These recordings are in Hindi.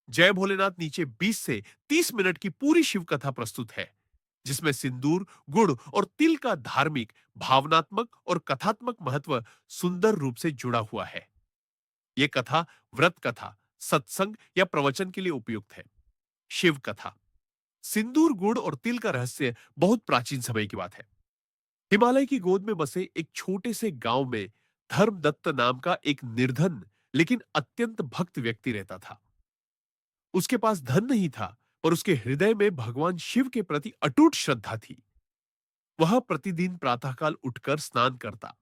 जय भोलेनाथ नीचे 20 से 30 मिनट की पूरी शिव कथा प्रस्तुत है, जिसमें सिंदूर, गुड़ और तिल का धार्मिक, भावनात्मक और कथात्मक महत्व सुंदर रूप से जुड़ा हुआ है। ये कथा व्रत कथा, सत्संग या प्रवचन के लिए उपयुक्त है। शिव कथा। सिंदूर, गुड़ और तिल का रहस्य बहुत प्राचीन समय की बात है। हिमालय की गोद में बसे एक छोटे से गांव में धर्मदत्त नाम का एक निर्धन लेकिन अत्यंत भक्त व्यक्ति रहता था। उसके पास धन नहीं था, पर उसके हृदय में भगवान शिव के प्रति अटूट श्रद्धा थी। वह प्रतिदिन प्रातःकाल उठकर स्नान करता,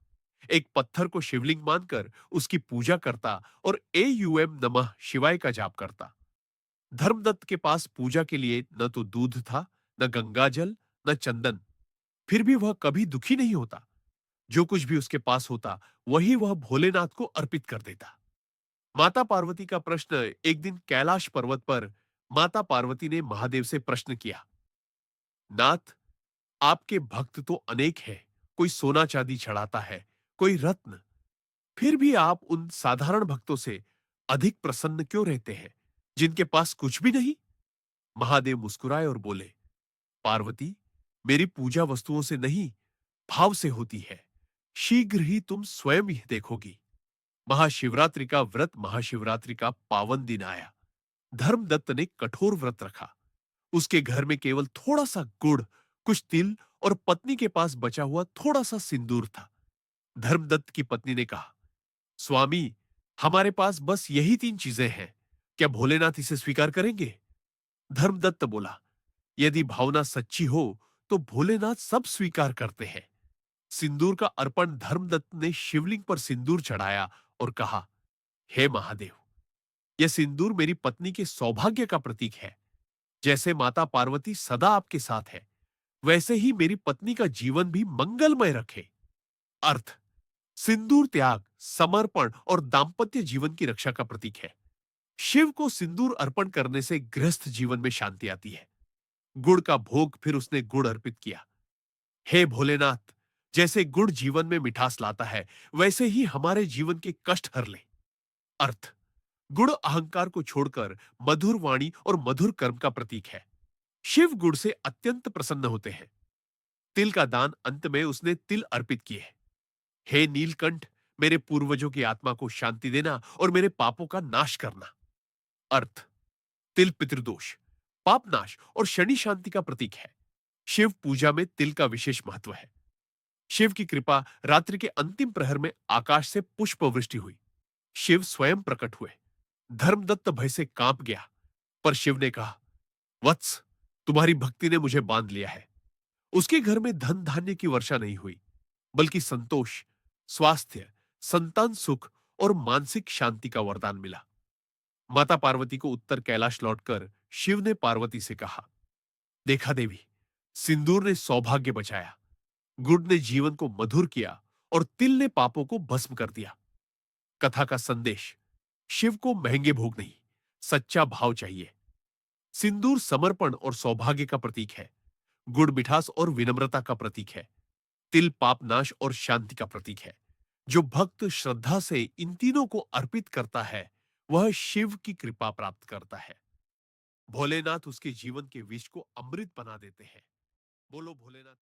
एक पत्थर को शिवलिंग मानकर उसकी पूजा करता और एयूएम नमः शिवाय का जाप करता। धर्मदत्त के पास पूजा के लिए न तो दूध था, न गंगाजल, न चंदन। फिर भी वह कभी दुखी नहीं होता। जो कुछ भी उसके पास होता, वही वह भोलेनाथ को अर्पित कर देता। माता पार्वती का प्रश्न। एक दिन कैलाश पर्वत पर माता पार्वती ने महादेव से प्रश्न किया, नाथ, आपके भक्त तो अनेक हैं। कोई सोना चांदी चढ़ाता है, कोई रत्न। फिर भी आप उन साधारण भक्तों से अधिक प्रसन्न क्यों रहते हैं, जिनके पास कुछ भी नहीं? महादेव मुस्कुराए और बोले, पार्वती, मेरी पूजा वस्तुओं से नहीं, भाव से होती है। शीघ्र ही तुम स्वयं ही देखोगी। महाशिवरात्रि का व्रत, महाशिवरात्रि का पावन दिन आया। धर्मदत्त ने कठोर व्रत रखा। उसके घर में केवल थोड़ा सा गुड़, कुछ तिल और पत्नी के पास बचा हुआ थोड़ा सा सिंदूर था। धर्मदत्त की पत्नी ने कहा, स्वामी, हमारे पास बस यही 3 चीजें हैं। क्या भोलेनाथ इसे स्वीकार करेंगे? धर्मदत्त बोला, यदि भावना सच्ची हो तो भोलेनाथ सब स्वीकार करते हैं। सिंदूर का अर्पण धर्मदत्त ने शिवलिंग पर सिंदूर चढ़ाया और कहा, हे महादेव, यह सिंदूर मेरी पत्नी के सौभाग्य का प्रतीक है। जैसे माता पार्वती सदा आपके साथ है, वैसे ही मेरी पत्नी का जीवन भी मंगलमय रखे। अर्थ। सिंदूर त्याग, समर्पण और दाम्पत्य जीवन की रक्षा का प्रतीक है। शिव को सिंदूर अर्पण करने से गृहस्थ जीवन में शांति आती है। गुड़ का भोग। फिर उसने गुड़ अर्पित किया। हे भोलेनाथ, जैसे गुड़ जीवन में मिठास लाता है, वैसे ही हमारे जीवन के कष्ट हर ले। अर्थ। गुड़ अहंकार को छोड़कर मधुर वाणी और मधुर कर्म का प्रतीक है। शिव गुड़ से अत्यंत प्रसन्न होते हैं। तिल का दान। अंत में उसने तिल अर्पित किए। हे नीलकंठ, मेरे पूर्वजों की आत्मा को शांति देना और मेरे पापों का नाश करना। अर्थ। तिल पितृदोष, पाप नाश और शनि शांति का प्रतीक है। शिव पूजा में तिल का विशेष महत्व है। शिव की कृपा। रात्रि के अंतिम प्रहर में आकाश से पुष्प वृष्टि हुई। शिव स्वयं प्रकट हुए। धर्मदत्त भय से कांप गया, पर शिव ने कहा, वत्स, तुम्हारी भक्ति ने मुझे बांध लिया है। उसके घर में धन धान्य की वर्षा नहीं हुई, बल्कि संतोष, स्वास्थ्य, संतान सुख और मानसिक शांति का वरदान मिला। माता पार्वती को उत्तर कैलाश लौटकर शिव ने पार्वती से कहा, देखा देवी, सिंदूर ने सौभाग्य बचाया, गुड़ ने जीवन को मधुर किया और तिल ने पापों को भस्म कर दिया। कथा का संदेश। शिव को महंगे भोग नहीं, सच्चा भाव चाहिए। सिंदूर समर्पण और सौभाग्य का प्रतीक है। गुड़ मिठास और विनम्रता का प्रतीक है। तिल पाप नाश और शांति का प्रतीक है। जो भक्त श्रद्धा से इन तीनों को अर्पित करता है, वह शिव की कृपा प्राप्त करता है। भोलेनाथ उसके जीवन के विष को अमृत बना देते हैं। बोलो भोलेनाथ।